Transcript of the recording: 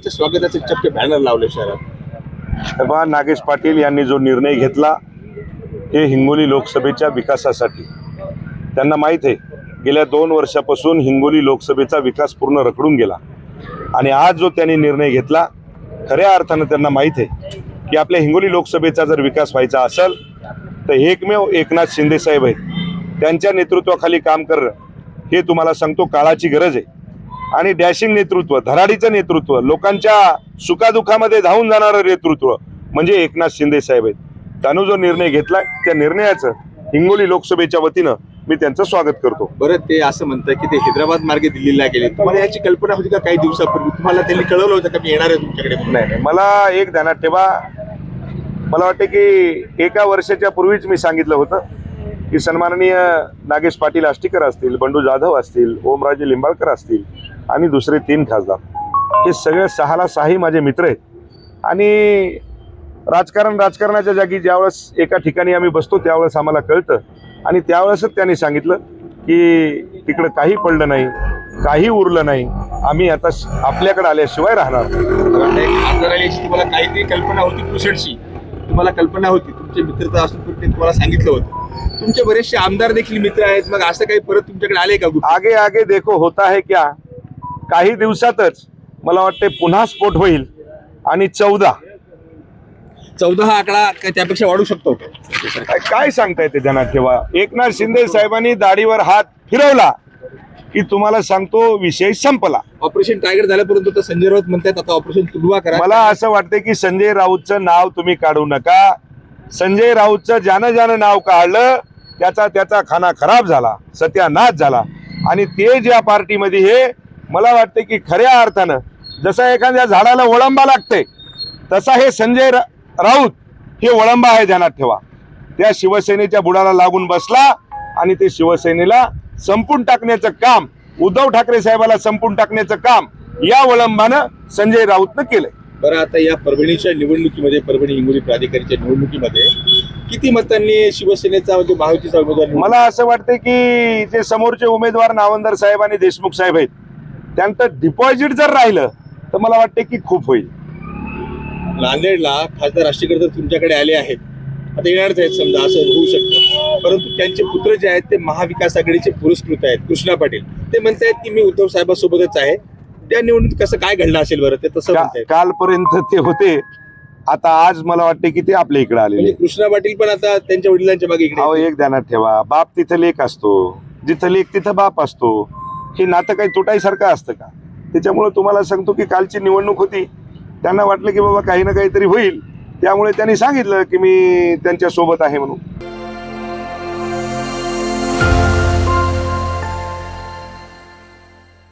स्वागताचे चक्क बॅनर लावले शहरात। तेव्हा नागेश पाटील यांनी जो निर्णय घेतला हे हिंगोली लोकसभेच्या विकासासाठी, त्यांना माहीत आहे गेल्या 2 वर्षापासून हिंगोली लोकसभेचा विकास पूर्ण रखडून गेला आणि आज जो त्यांनी निर्णय घेतला खऱ्या अर्थानं त्यांना माहीत आहे की आपल्या हिंगोली लोकसभेचा जर विकास व्हायचा असेल तर एकमेव एकनाथ शिंदे साहेब आहेत, त्यांच्या नेतृत्वाखाली काम करणं हे तुम्हाला सांगतो काळाची गरज आहे। आणि डॅशिंग नेतृत्व, धडाडीचं नेतृत्व, लोकांच्या सुखादुखामध्ये धावून जाणारं नेतृत्व म्हणजे एकनाथ शिंदे साहेब आहेत। त्यानं जो निर्णय घेतला त्या निर्णयाचं हिंगोली लोकसभेच्या वतीनं मी त्यांचं स्वागत करतो। बरं, ते असं म्हणतात की ते हैदराबाद मार्गे दिल्लीला गेले, तुम्हाला याची कल्पना होती का काही दिवसापूर्वी? तुम्हाला त्यांनी कळवलं होतं का मी येणार आहे तुमच्याकडे? नाही, मला एक ध्यानात ठेवा, मला वाटतं की 1 वर्षाच्या पूर्वीच मी सांगितलं होतं की सन्माननीय नागेश पाटील आष्टीकर असतील, बंडू जाधव असतील, ओमराजे लिंबाळकर असतील आणि दुसरे 3 खासदार, हे सगळे 6ला 6 माझे मित्र आहेत। आणि राजकारणाच्या जागी ज्यावेळेस एका ठिकाणी आम्ही बसतो त्यावेळेस आम्हाला कळतं आणि त्यावेळेसच त्यांनी सांगितलं की तिकडं काही पडलं नाही, काही उरलं नाही, आम्ही आता आपल्याकडे आल्याशिवाय राहणार नाही। खासदाराची तुम्हाला काहीतरी कल्पना होती पुसटची, तुम्हाला कल्पना होती, तुमचे मित्रता असून पण ते तुम्हाला सांगितलं होतं। तुमचे बरेचसे आमदार देखील मित्र आहेत, मग असं काही परत तुमच्याकडे आले का? आगे आगे देखो होता है क्या, काही दिवसातच मला वाटते पुन्हा स्फोट होईल आणि 14 हा आकडा त्यापेक्षा वाढू शकतो काय सांगताय ते ध्यानात ठेवा। एकनाथ शिंदे साहेबांनी दाढीवर हात फिरवला की तुम्हाला सांगतो विषय संपला। ऑपरेशन टायगर झालं, परंतु तर संजय राऊत म्हणतात आता ऑपरेशन तुडवा करा। मला असं वाटतं की संजय राऊतचं नाव तुम्ही काढू नका। संजय राऊतचं ज्यानं नाव काढलं त्याचा खाना खराब झाला, सत्यानाश झाला। आणि ते ज्या पार्टीमध्ये हे मला वाटतं की खऱ्या अर्थानं जसं एखाद्या झाडाला वळंबा लागते तसा हे संजय राऊत हे वळंबा आहे, ध्यानात ठेवा। त्या शिवसेनेच्या बुडाला लागून बसला आणि ते शिवसेनेला संपून टाकण्याचं काम, उद्धव ठाकरे साहेबाला संपून टाकण्याचं काम या वळंबानं संजय राऊतनं केलंय। बरं, आता या परभणीच्या निवडणुकीमध्ये, परभणी हिंगोली प्राधिकारीच्या निवडणुकीमध्ये किती मतांनी शिवसेनेचा म्हणजे महायुतीचा उमेदवार? मला असं वाटतं की जे समोरचे उमेदवार नावंदर साहेब आणि देशमुख साहेब आहेत त्यांचं डिपॉझिट जर राहिलं तर मला वाटतं की खूप होईल। नांदेडला खासदार आष्टीकर तर तुमच्याकडे आले आहेत, आता येणारच आहेत समजा, असं होऊ शकतं, परंतु त्यांचे पुत्र जे आहेत ते महाविकास आघाडीचे पुरस्कृत आहेत, कृष्णा पाटील, ते म्हणतायत की मी उद्धव साहेबांसोबतच आहे। त्या निवडणुकीत कसं काय घडलं असेल बरं? ते तसं म्हणतायत। कालपर्यंत ते होते, आता आज मला वाटतं की ते आपल्या इकडे आले। म्हणजे कृष्णा पाटील पण आता त्यांच्या वडिलांच्या मागे इकडे? अहो, एक ध्यानात ठेवा, बाप तिथं लेक असतो, जिथं लेक तिथं बाप असतो, हे नातं काही तुटायसारखं असतं का? त्याच्यामुळे तुम्हाला सांगतो की कालची निवडणूक होती, त्यांना वाटलं की बाबा काही ना काहीतरी होईल, त्यामुळे त्यांनी सांगितलं की मी त्यांच्या सोबत आहे म्हणून।